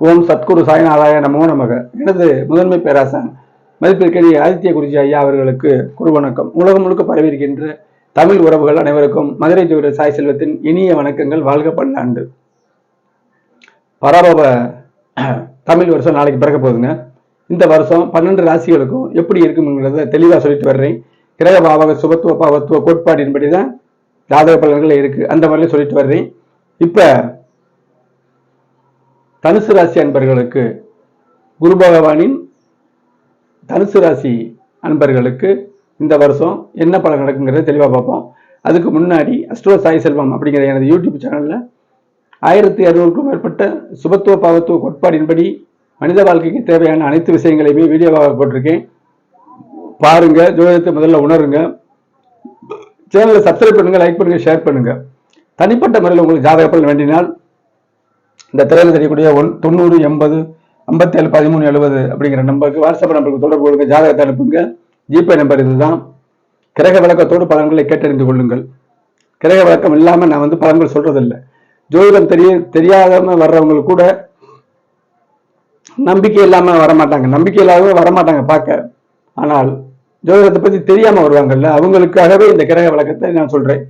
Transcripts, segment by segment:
ஓம் சத்குரு சாய்நாதாய நமோ நமக. எனது முதன்மை பேராசன் மதிப்பிற்கரிய ஆதித்ய குருஜி ஐயா அவர்களுக்கு குரு வணக்கம். உலகம் முழுக்க பரவியிருக்கின்ற தமிழ் உறவுகள் அனைவருக்கும் மதுரை ஜோதிடர் சாய் செல்வத்தின் இனிய வணக்கங்கள். வாழ்க பல்லாண்டு. பரபர தமிழ் வருஷம் நாளைக்கு பிறக்க போகுதுங்க. இந்த வருஷம் 12 ராசிகளுக்கும் எப்படி இருக்குங்கிறத தெளிவாக சொல்லிட்டு வர்றேன். கிரக பாவக சுபத்துவ பாவத்துவ கோட்பாடின்படி தான் ஜாதக பலன்கள் இருக்கு. அந்த மாதிரில சொல்லிட்டு வர்றேன். இப்ப தனுசு ராசி அன்பர்களுக்கு குரு பகவானின் தனுசு ராசி அன்பர்களுக்கு இந்த வருஷம் என்ன பலன் நடக்குங்கிறத தெளிவாக பார்ப்போம். அதுக்கு முன்னாடி அஸ்ட்ரோ சாய் செல்வம் அப்படிங்கிற எனது யூடியூப் சேனலில் 1600க்கும் மேற்பட்ட சுபத்துவ பாவத்துவ கோட்பாடின்படி மனித வாழ்க்கைக்கு தேவையான அனைத்து விஷயங்களையுமே வீடியோவாக போட்டிருக்கேன். பாருங்க, ஜோதிடத்தை முதல்ல உணருங்க. சேனலை சப்ஸ்கிரைப் பண்ணுங்க, லைக் பண்ணுங்க, ஷேர் பண்ணுங்க. தனிப்பட்ட முறையில் உங்களுக்கு ஜாதக பலன் வேண்டினால் இந்த திரையில் தெரியக்கூடிய 90 80 57 13 70 அப்படிங்கிற நம்பருக்கு வாட்ஸ்அப் நம்பருக்கு தொடர்பு கொள்ளுங்க. ஜாதகத்தை அனுப்புங்க. ஜிபே நம்பர் இதுதான். கிரக விளக்கத்தோடு பலன்களை கேட்டறிந்து கொள்ளுங்கள். கிரக விளக்கம் இல்லாமல் நான் பலன்கள் சொல்றதில்லை. ஜோதிடம் தெரியாதவங்க வர்றவங்களுக்கு கூட நம்பிக்கை இல்லாம வரமாட்டாங்க, நம்பிக்கை இல்லாதவங்க வரமாட்டாங்க பார்க்க. ஆனால் ஜோதிடத்தை பத்தி தெரியாம வருவாங்கல்ல, அவங்களுக்காகவே இந்த கிரக விளக்கத்தை நான் சொல்றேன்.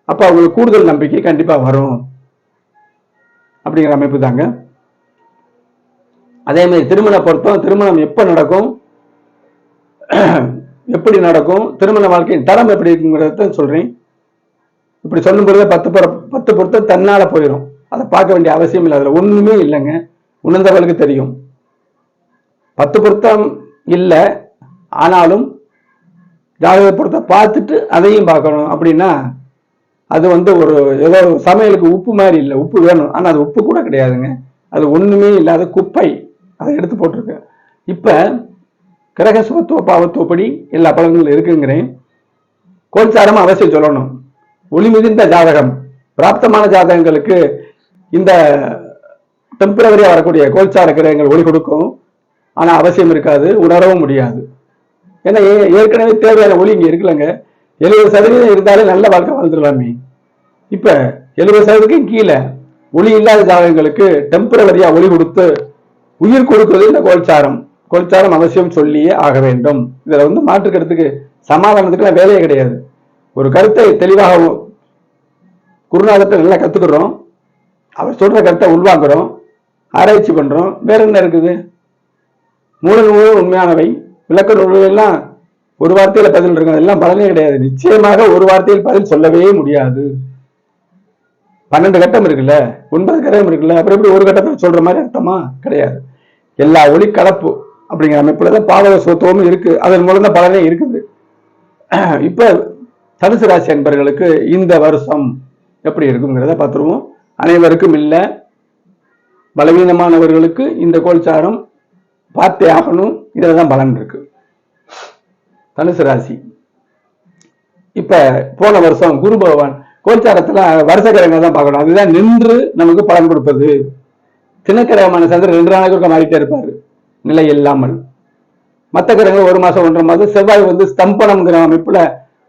அப்ப அவங்களுக்கு கூடுதல் நம்பிக்கை கண்டிப்பா வரும் அப்படிங்கிற அமைப்பு தாங்க. அதே மாதிரி திருமண பொருத்தம், திருமணம் எப்ப நடக்கும், எப்படி நடக்கும், திருமண வாழ்க்கையின் தரம் எப்படி இருக்குங்கிறத சொல்றேன். இப்படி சொல்லும் பொழுது 10 பொருத்தம் தன்னால போயிடும். அதை பார்க்க வேண்டிய அவசியம் இல்லை. அதுல ஒண்ணுமே இல்லைங்க. உணர்ந்தவர்களுக்கு தெரியும். 10 பொருத்தம் இல்லை, ஆனாலும் ஜாதக பொருத்தம் பார்த்துட்டு அதையும் பார்க்கணும் அப்படின்னா அது ஒரு ஏதோ சமையலுக்கு உப்பு மாதிரி இல்லை. உப்பு வேணும், ஆனால் அது உப்பு கூட கிடையாதுங்க. அது ஒண்ணுமே இல்லாத குப்பை. அதை எடுத்து போட்டிருக்கு. இப்ப கிரக சுபத்துவ பாவத்துவப்படி எல்லா பலன்களும் இருக்குங்கிறேன். கோல்சாரம் அவசியம் சொல்லணும். ஒளி மிகுந்த ஜாதகம், பிராப்தமான ஜாதகங்களுக்கு இந்த டெம்பரவரியா வரக்கூடிய கோல்சார கிரகங்கள் ஒளி கொடுக்கும். ஆனா அவசியம் இருக்காது, உணரவும் முடியாது. ஏன்னா ஏற்கனவே தேவையான ஒளி இங்க இருக்குல்லங்க. 70% இருந்தாலே நல்ல வாழ்க்கை வாழ்ந்துடலாமே. இப்ப 70% கீழே ஒளி இல்லாத ஜாதகங்களுக்கு டெம்பரவரியா ஒளி கொடுத்து உயிர் கொடுக்குறது இந்த கோல்சாரம். கோல்சாரம் அவசியம் சொல்லியே ஆக வேண்டும். இதுல மாற்றுக்கிறதுக்கு சமாதானத்துக்கு வேலையே கிடையாது. ஒரு கருத்தை தெளிவாக குருநாதத்தை நல்லா கத்துக்கிறோம், அவர் சொல்ற கருத்தை உள்வாங்குறோம், ஆராய்ச்சி பண்றோம். வேற என்ன இருக்குது? மூல நூல்கள் உண்மையானவை, விளக்க நூல்கள் எல்லாம் ஒரு வார்த்தையில பதில் இருக்கும். அதெல்லாம் பலனே கிடையாது. நிச்சயமாக ஒரு வார்த்தையில் பதில் சொல்லவே முடியாது. 12 கட்டம் இருக்குல்ல, 9 கிரகம் இருக்குல்ல, அப்புறம் எப்படி ஒரு கட்டத்தை சொல்ற மாதிரி அர்த்தமா? கிடையாது. எல்லா ஒளி கலப்பு அப்படிங்கிற அமைப்புலதான் பாவக சுத்தமும் இருக்கு. அதன் மூலம் தான் பலனே இருக்குது. இப்ப தனுசு ராசி அன்பர்களுக்கு இந்த வருஷம் எப்படி இருக்குங்கிறத பார்த்துருவோம். அனைவருக்கும் இல்லை, பலவீனமானவர்களுக்கு இந்த கோல்சாரம் பார்த்தே ஆகணும். இதுலதான் பலன் இருக்கு. தனுசு ராசி இப்ப போன வருஷம் குரு பகவான் கோச்சாரத்துல வருஷ கிரகங்கள் தான் பார்க்கணும். அதுதான் நின்று நமக்கு பலன் கொடுப்பது. தினக்கிரகமான சந்திரன் 2 நாளைக்கு மாறிட்டே இருப்பாரு நிலை இல்லாமல். மற்ற கிரகங்கள் 1 மாசம் 1.5 மாதம். செவ்வாய் ஸ்தம்பனம்ங்கிற அமைப்புல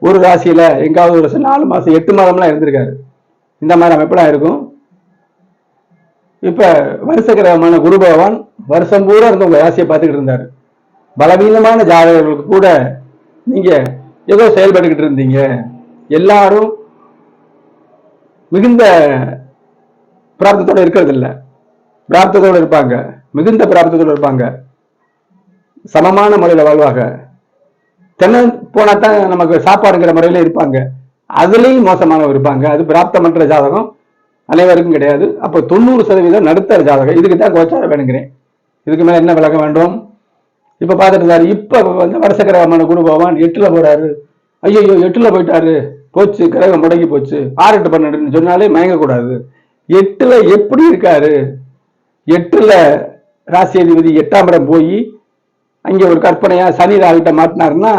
ஒரு ராசியில எங்காவது ஒரு 4 மாசம் 8 மாதம்லாம் இருந்திருக்காரு. இந்த மாதிரி அமைப்புலாம் இருக்கும். இப்ப வருஷ கிரகமான குரு பகவான் வருஷம் பூரா இருந்து உங்க ராசியை பார்த்துக்கிட்டு இருந்தாரு. பலவீனமான ஜாதகர்களுக்கு கூட நீங்க ஏதோ செயல்பட்டுக்கிட்டு இருந்தீங்க. எல்லாரும் மிகுந்த பிராப்தத்தோட இருக்கிறது இல்லை, பிராப்தத்தோட இருப்பாங்க, மிகுந்த பிராப்தத்தோட இருப்பாங்க, சமமான முறையில வாழ்வாங்க. தென்னை போனாதான் நமக்கு சாப்பாடுங்கிற முறையில இருப்பாங்க. அதுலயும் மோசமானவர் இருப்பாங்க. அது பிராப்தமற்ற ஜாதகம் அனைவருக்கும் கிடையாது. அப்போ 90% நடுத்தர ஜாதகம். இதுக்கு தான் கோச்சாரம் வேணுங்கிறேன். இதுக்கு மேல என்ன விளக்க வேண்டும்? இப்ப பாத்துட்டு இருந்தாரு. இப்ப வருஷ கிரகமான குரு பகவான் 8ல போறாரு. ஐயோ 8ல போயிட்டாரு, போச்சு, கிரகம் முடங்கி போச்சு. 6 8 12 சொன்னாலே மயங்கக்கூடாது. 8ல எப்படி இருக்காரு? 8ல ராசி அதிபதி 8ஆம் இடம் போய் அங்க ஒரு கற்பனையா சனி ராகிட்ட மாட்டினாருன்னா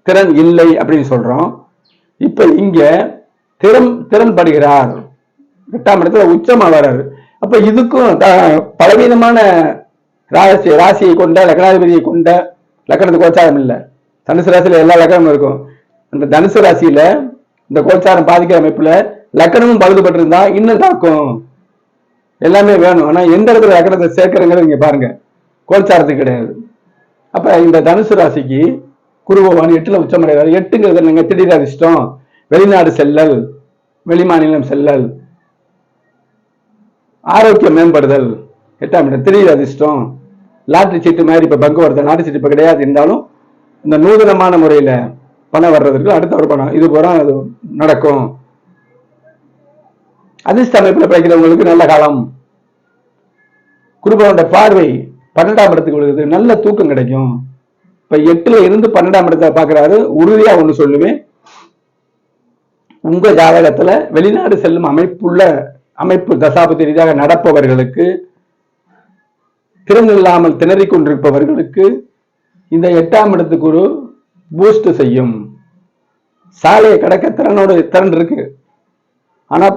திறன் இல்லை அப்படின்னு சொல்றோம். இப்ப இங்க திறன் படுகிறார். 8ஆம் இடத்துல உச்சமா வர்றாரு. அப்ப இதுக்கும் பலவீனமான ராசியை கொண்ட லக்னாதிபதியை கொண்ட லக்கணத்து கோச்சாரம் இல்லை. தனுசு ராசியில எல்லா லக்கணமும் இருக்கும். அந்த தனுசு ராசியில இந்த கோச்சாரம் பாதிக்கிற அமைப்புல லக்கணமும் பழுதுபட்டிருந்தா இன்னும் தாக்கும். எல்லாமே வேணும். ஆனா எந்த இடத்துல அக்கறத்தை சேர்க்கிறங்கிறது இங்க பாருங்க, கோல்சாரத்துக்கு கிடையாது. அப்ப இந்த தனுசு ராசிக்கு குரு பகவான் 8ல உச்சமடைகிறார். 8ங்கிறது என்னங்க? திடீர் அதிர்ஷ்டம், வெளிநாடு செல்லல், வெளிமாநிலம் செல்லல், ஆரோக்கியம் மேம்படுதல். 8ஆம் இடம் திடீர் அதிர்ஷ்டம், லாட்டரி சீட்டு மாதிரி. இப்ப பங்கு வருது, லாட்டரி சீட்டு இப்ப கிடையாது, இருந்தாலும் இந்த நூதனமான முறையில பணம் வர்றதுக்கு அடுத்த ஒரு பணம் இது போற அது நடக்கும். அதிர்ஷ்ட அமைப்புல பிழைக்கிறவங்களுக்கு நல்ல காலம். குருபவனுடைய பார்வை 12ஆம் இடத்துக்கு விழுகுது, நல்ல தூக்கம் கிடைக்கும். இப்ப 8ல இருந்து 12ஆம் இடத்தை பாக்குறாரு. உறுதியா ஒண்ணு சொல்லுவேன், உங்க ஜாதகத்துல வெளிநாடு செல்லும் அமைப்பு தசாபதி ரீதியாக நடப்பவர்களுக்கு, திறன் இல்லாமல் திணறிக் கொண்டிருப்பவர்களுக்கு இந்த 8ஆம் இடத்துக்கு ஒரு பூஸ்ட் செய்யும். சாலையை கடக்க திறன் இருக்கு, ஆனா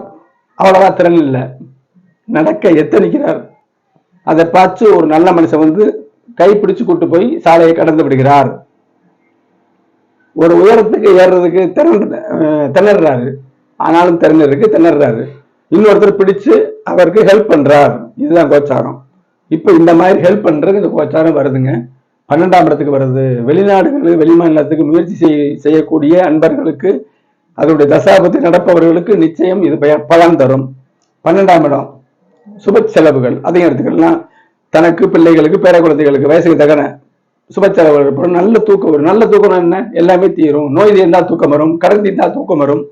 அவ்வளவா திறன் இல்லை, நடக்க எத்தனிக்கிறார். அதை பார்த்து ஒரு நல்ல மனுஷன் வந்து கைப்பிடிச்சு கூட்டு போய் சாலையை கடந்து விடுகிறார். ஒரு உயரத்துக்கு ஏறுறதுக்கு திணறாரு, ஆனாலும் திறன் இருக்கு, திணறாரு. இன்னொருத்தர் பிடிச்சு அவருக்கு ஹெல்ப் பண்றார். இதுதான் கோச்சாரம். இப்ப இந்த மாதிரி ஹெல்ப் பண்றதுக்கு இந்த கோச்சாரம் வருதுங்க. 12ஆம் இடத்துக்கு வருது. வெளிநாடுகளுக்கு வெளிமாநிலத்துக்கு முயற்சி செய்யக்கூடிய அன்பர்களுக்கு, அதனுடைய தசாபதி நடப்பவர்களுக்கு நிச்சயம் இது பலன் தரும். 12ஆம் இடம் சுப செலவுகள், அதையும் எடுத்துக்கலாம். தனக்கு, பிள்ளைகளுக்கு, பேர குழந்தைகளுக்கு வயசுக்கு தகன சுப செலவுகள். நல்ல தூக்கம் வரும். நல்ல தூக்கம் என்ன? எல்லாமே தீரும். நோய் தீர்ந்தால் தூக்கம் வரும், கடன் தீர்ந்தால் தூக்கம் வரும்.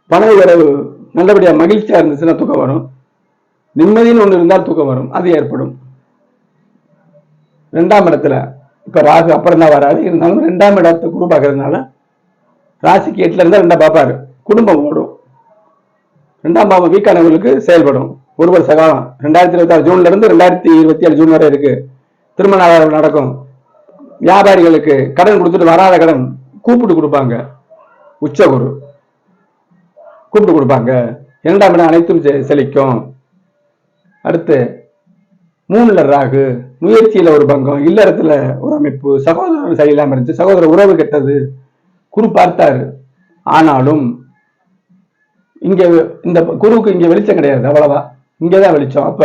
பண வரவு நல்லபடியா மகிழ்ச்சியா இருந்துச்சுன்னா தூக்கம் வரும். நிம்மதின்னு ஒண்ணு இருந்தால் தூக்கம் வரும், அது ஏற்படும். 2ஆம் இடத்துல இப்ப ராகு அப்புறம் தான் வராது, இருந்தாலும் 2ஆம் இடத்தை குரு பார்க்கறதுனால ராசிக்கு 8ல இருந்தா 2 பார்ப்பாரு, குடும்பம் ஓடும். 2ஆம் பாவம் வீக்கானவர்களுக்கு செயல்படும். ஒரு வருஷ காலம் 2026 ஜூன்ல இருந்து 2027 ஜூன் வரை இருக்கு. திருமண நடக்கும். வியாபாரிகளுக்கு கடன் கொடுத்துட்டு வராத கடன் கூப்பிட்டு கொடுப்பாங்க. உச்சகுரு கூப்பிட்டு கொடுப்பாங்க. 2ஆம் இடம் அனைத்தும் செழிக்கும். அடுத்து 3ல ராகு, முயற்சியில ஒரு பங்கம், இல்லறத்துல ஒரு அமைப்பு, சகோதரர் சரியில்லாம இருந்துச்சு, சகோதர உறவு கெட்டது, குரு பார்த்தாரு. ஆனாலும் இங்க இந்த குருவுக்கு இங்க வெளிச்சம் கிடையாது, அவ்வளவா. இங்கதான் வெளிச்சம். அப்ப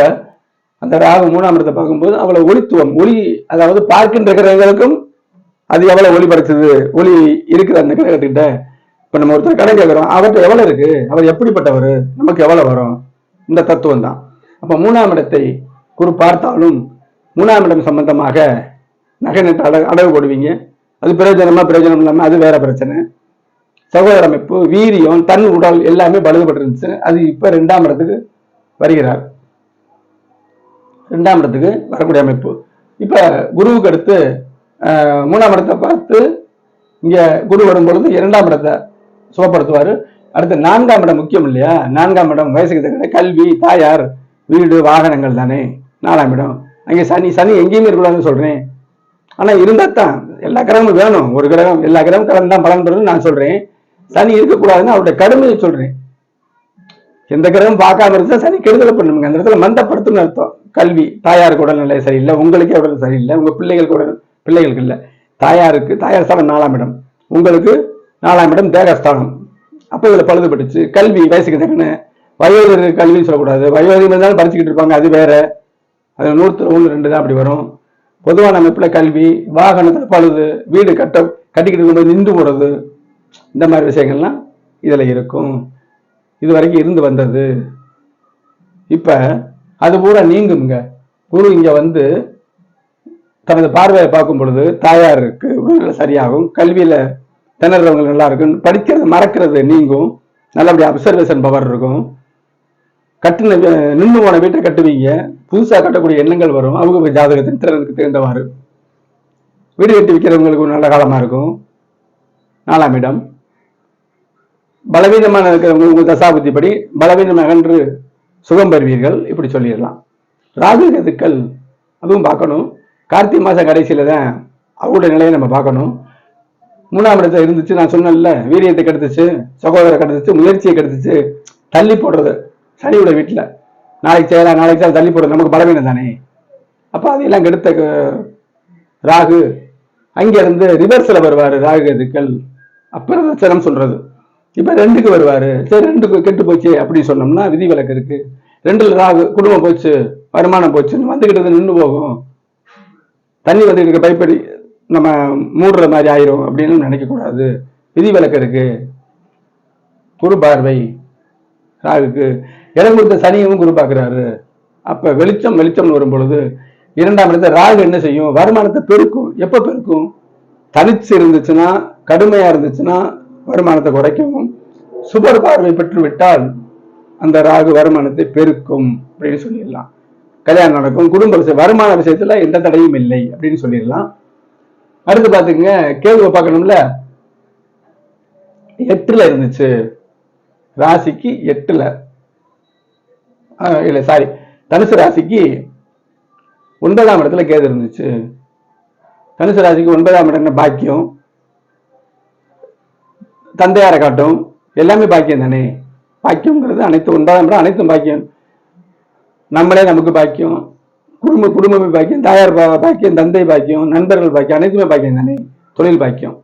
அந்த ராகு 3ஆம் இடத்தை பார்க்கும்போது அவ்வளவு ஒளித்துவம், ஒளி, அதாவது பார்க்கின்ற கிரகங்களுக்கும் அது எவ்வளவு ஒளி படைச்சது, ஒளி இருக்கிற அந்த கிரகத்துக்கிட்ட. இப்ப நம்ம ஒருத்தர் கடன் கேட்கிறோம், அவர்கிட்ட எவ்வளவு இருக்கு, அவர் எப்படிப்பட்டவர், நமக்கு எவ்வளவு வரும், இந்த தத்துவம் தான். அப்ப 3ஆம் இடத்தை குரு பார்த்தாலும் 3ஆம் இடம் சம்பந்தமாக நகை நட்டு அடகு போடுவீங்க. அது பிரயோஜனம் இல்லாம அது வேற பிரச்சனை. சகோதர அமைப்பு, வீரியம், தன் உடல் எல்லாமே பழுதுபட்டு இருந்துச்சு. அது இப்ப 2ஆம் இடத்துக்கு வருகிறார். 2ஆம் இடத்துக்கு வரக்கூடிய அமைப்பு. இப்ப குருவுக்கு அடுத்து 3ஆம் இடத்தை பார்த்து இங்க குரு வரும் பொழுது 2ஆம் இடத்தை சுகப்படுத்துவாரு. அடுத்து 4ஆம் இடம் முக்கியம் இல்லையா? 4ஆம் இடம் வயசுக்கு தகுந்த கல்வி, தாயார், வீடு, வாகனங்கள் தானே 4ஆம் இடம். அங்கே சனி எங்கேயுமே இருக்கக்கூடாதுன்னு சொல்றேன். ஆனா இருந்தா தான் எல்லா கிரகமும் வேணும். ஒரு கிரகம் எல்லா கிரகம் கலந்து தான் பலன் பெறும் நான் சொல்றேன். சனி இருக்கக்கூடாதுன்னு அவருடைய கடுமையை சொல்றேன். எந்த கிரகம் பார்க்காம இருந்தா சனி கெடுதலை பண்ணுங்க. அந்த இடத்துல மந்தப்படுத்தும்னு அர்த்தம். கல்வி, தாயாருக்கு உடல்நிலை சரியில்லை, உங்களுக்கே உடல் சரியில்லை, உங்க பிள்ளைகளுக்கு இல்லை. தாயார் ஸ்தானம் 4ஆம் இடம், உங்களுக்கு 4ஆம் இடம் தேகஸ்தானம். அப்ப இதுல பழுதுபட்டுச்சு. கல்வி வயசுக்கு தக்கன, வயோதிக கல்வின்னு சொல்லக்கூடாது. வயோதிகம் இருந்தாலும் படிச்சுக்கிட்டு இருப்பாங்க, அது வேற. அது 101-2 தான் அப்படி வரும். பொதுவான அமைப்புல கல்வி, வாகனத்துல பழுது, வீடு கட்டிக்கிட்டு இருக்கும்போது நின்று போறது, இந்த மாதிரி விஷயங்கள்லாம் இதுல இருக்கும். இது வரைக்கும் இருந்து வந்தது. இப்ப அது பூரா நீங்குங்க. குரு இங்க வந்து தனது பார்வையை பார்க்கும் பொழுது தாயாருக்கு உடல்நிலை சரியாகும், கல்வியில திணறவங்க நல்லா இருக்கும், படிக்கிறது மறக்கிறது நீங்கும், நல்லபடியா அப்சர்வேஷன் பவர் இருக்கும். நின்று போன வீட்டை கட்டுவீங்க, புதுசா கட்டக்கூடிய எண்ணங்கள் வரும். அவங்க ஜாதகத்தின் திறனுக்கு தேர்ந்தவாறு வீடு கட்டி வைக்கிறவங்களுக்கு நல்ல காலமா இருக்கும். 4ஆம் இடம் பலவீனமான இருக்கிறவங்க உங்க தசாபுத்திப்படி பலவீனம் அகன்று சுகம் பெறுவீர்கள், இப்படி சொல்லிடலாம். ராகு கேதுக்கள் அதுவும் பார்க்கணும். கார்த்திகை மாசம் கடைசியில தான் அவருடைய நிலையை நம்ம பார்க்கணும். 3ஆம் இடத்துல இருந்துச்சு, நான் சொன்னேன்ல, வீரியத்தை கெடுத்துச்சு, சகோதர கெடுத்துச்சு, முயற்சியை கெடுத்துச்சு, தள்ளி போடுறது. சனியோட வீட்டுல நாளைக்கு செய்யலாம் தள்ளி போடுறது நமக்கு பலவீனம் தானே. அப்ப அதையெல்லாம் கெடுத்த ராகு அங்க இருந்து ரிவர்ஸ்ல வருவாரு. ராகு கேதுக்கள் அப்பிரதட்சணம் சொல்றது. இப்ப 2க்கு வருவாரு. சரி 2க்கு கெட்டு போச்சு அப்படின்னு சொன்னோம்னா விதிவிலக்கு இருக்கு. 2ல ராகு, குடும்பம் போச்சு, வருமானம் போச்சுன்னு வந்துகிட்டு நின்று போகும். தண்ணி வந்துட்டு இருக்க பைப்படி நம்ம மூடுற மாதிரி ஆயிரும் அப்படின்னு நினைக்க கூடாது. விதிவிலக்கு இருக்கு. குரு பார்வை ராகுக்கு. இடம் கொடுத்த சனியும் குரு பார்க்கிறாரு. அப்ப வெளிச்சம்னு வரும் பொழுது 2ஆம் இடத்துல ராகு என்ன செய்யும்? வருமானத்தை பெருக்கும். எப்ப பெருக்கும்? தனிச்சு இருந்துச்சுன்னா, கடுமையா இருந்துச்சுன்னா வருமானத்தை குறைக்கவும், சுபர் பார்வை பெற்று விட்டால் அந்த ராகு வருமானத்தை பெருக்கும் அப்படின்னு சொல்லிடலாம். கல்யாணம் நடக்கும், குடும்ப வருமான விஷயத்துல எந்த தடையும் இல்லை அப்படின்னு சொல்லிடலாம். அடுத்து பாத்துக்கங்க, கேதுவை பார்க்கணும்ல. 8ல இருந்துச்சு, ராசிக்கு 8ல இல்ல சாரி, தனுசு ராசிக்கு 9ஆம் இடத்துல கேது இருந்துச்சு. தனுசு ராசிக்கு 9ஆம் இடம் என்ன பாக்கியம், தந்தையாரை காட்டும், எல்லாமே பாக்கியம் தானே. பாக்கியம்ங்கிறது அனைத்து 9ஆம் இடம் அனைத்தும் பாக்கியம். நம்மளே நமக்கு பாக்கியம், குடும்பமே பாக்கியம், தாயார் பாக்கியம், தந்தை பாக்கியம், நண்பர்கள் பாக்கியம், அனைத்துமே பாக்கியம் தானே. தொழில் பாக்கியம்.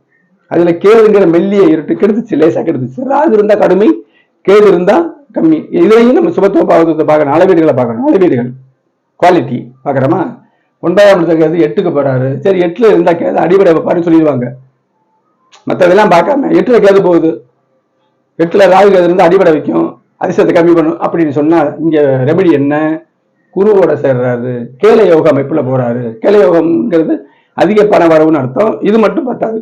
அதுல கேதுங்கிற மெல்லிய இருட்டு கெடுத்துச்சு, லேசா கெடுத்துச்சு. ராகு இருந்தா கடுமை, கேது இருந்தா கம்மி. இதுலையும் நம்ம சுபத்துவ பாவத்துவத்தை பார்க்கணும், அளவீடுகளை பார்க்கணும். அளவீடுகள் குவாலிட்டி பார்க்குறோமா? 9ஆம் இடத்துல கேது 8க்கு போறாரு. சரி 8ல இருந்தா கேது அடிப்படை வைப்பாருன்னு சொல்லிடுவாங்க. மற்றதெல்லாம் பார்க்காம 8ல கேது போகுது, 8ல ராகு கேது இருந்தா அடிப்படை வைக்கும், அதிசயத்தை கம்மி பண்ணும் அப்படின்னு சொன்னா இங்க ரெமெடி என்ன? குருவோட சேர்றாரு, கேல யோக அமைப்புல போறாரு. கேல யோகம்ங்கிறது அதிக பண வரவுன்னு அர்த்தம். இது மட்டும் பார்த்தாது,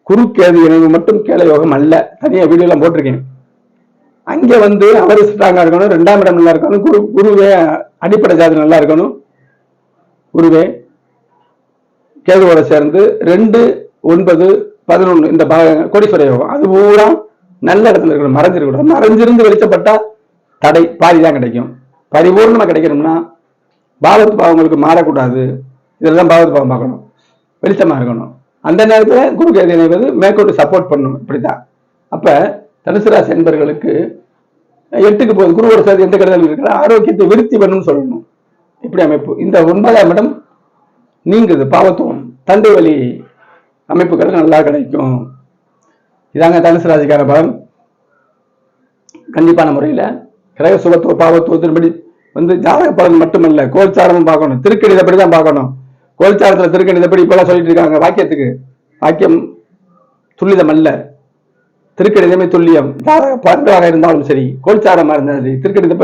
குரு கேது இணைவு மட்டும் கேல யோகம் அல்ல. தனியா வீடியோ எல்லாம் போட்டிருக்கேன். அங்க வந்து அவர் ஸ்ட்ராங்கா இருக்கணும், 2ஆம் இடம் நல்லா இருக்கணும், குருவே அடிப்படை ஜாதி நல்லா இருக்கணும். குருவே கேதுவோட சேர்ந்து 2, 9, 11 இந்த கோடீஸ்வர யோகம் அது பூரா நல்ல இடத்துல இருக்கணும். மறைஞ்சிருக்கணும். மறைஞ்சிருந்து வெளிச்சப்பட்டா தடை பாதிதான் கிடைக்கும். பரிபூர்ணமா கிடைக்கணும்னா பாவத்து பாவங்களுக்கு மாறக்கூடாது. இதெல்லாம் பாவத்து பாவம் பார்க்கணும், வெளிச்சமா இருக்கணும். அந்த நேரத்துல குரு கேது இணைவது மேற்கொண்டு சப்போர்ட் பண்ணணும். இப்படித்தான். அப்ப தனுசு ராசி என்பர்களுக்கு 8க்கு போகுது, குருவோட சேர்த்து எந்த கெடுதல் இருக்கிற ஆரோக்கியத்தை விருத்தி பண்ணணும்னு சொல்லணும். இப்படி அமைப்பு. இந்த 9ஆம் இடம் நீங்குது, பாவத்துவம், தந்தை வழி அமைப்புகள் நல்லா கிடைக்கும். இதாங்க தனுசு ராசிக்கார பலன். கண்டிப்பான முறையில கிரக சுபத்துவ பாவத்துவத்தின்படி வந்து ஜாதக பலன் மட்டுமல்ல, கோல்சாரமும் பார்க்கணும். திருக்கணிதப்படி தான் பார்க்கணும். கோல்சாரத்துல திருக்கணிதப்படி இப்பெல்லாம் சொல்லிட்டு இருக்காங்க. வாக்கியத்துக்கு வாக்கியம் துல்லிதம் அல்ல, திருக்கணிதமே துல்லியம். ஜாதக பலன்களாக இருந்தாலும் சரி, கோல்சாரமா இருந்தாலும் சரி, திருக்கணித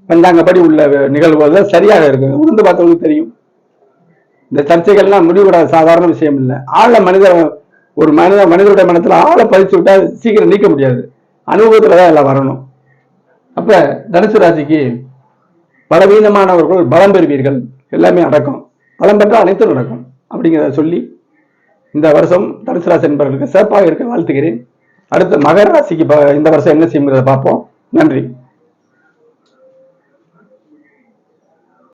பஞ்சாங்கப்படி உள்ள நிகழ்வுகள் சரியாக இருக்கு. உணர்ந்து பார்த்தவங்களுக்கு தெரியும். இந்த சர்ச்சைகள்லாம் முடிவுட சாதாரண விஷயம் இல்லை. ஆழ ஒரு மனிதனுடைய மனத்துல ஆழ பதிச்சு விட்டா சீக்கிரம் நீக்க முடியாது. அனுபவத்துலதான் எல்லாம் வரணும். அப்ப தனுசு ராசிக்கு பலவீனமானவர்கள் பலம் பெறுவீர்கள், எல்லாமே அடக்கம். பலம் பெற்றால் அனைத்தும் நடக்கும் அப்படிங்கிறத சொல்லி இந்த வருஷம் தனுசு ராசி என்பவர்களுக்கு சிறப்பாக இருக்க வாழ்த்துகிறேன். அடுத்து மகர ராசிக்கு இந்த வருஷம் என்ன செய்யுங்கிறத பார்ப்போம். நன்றி.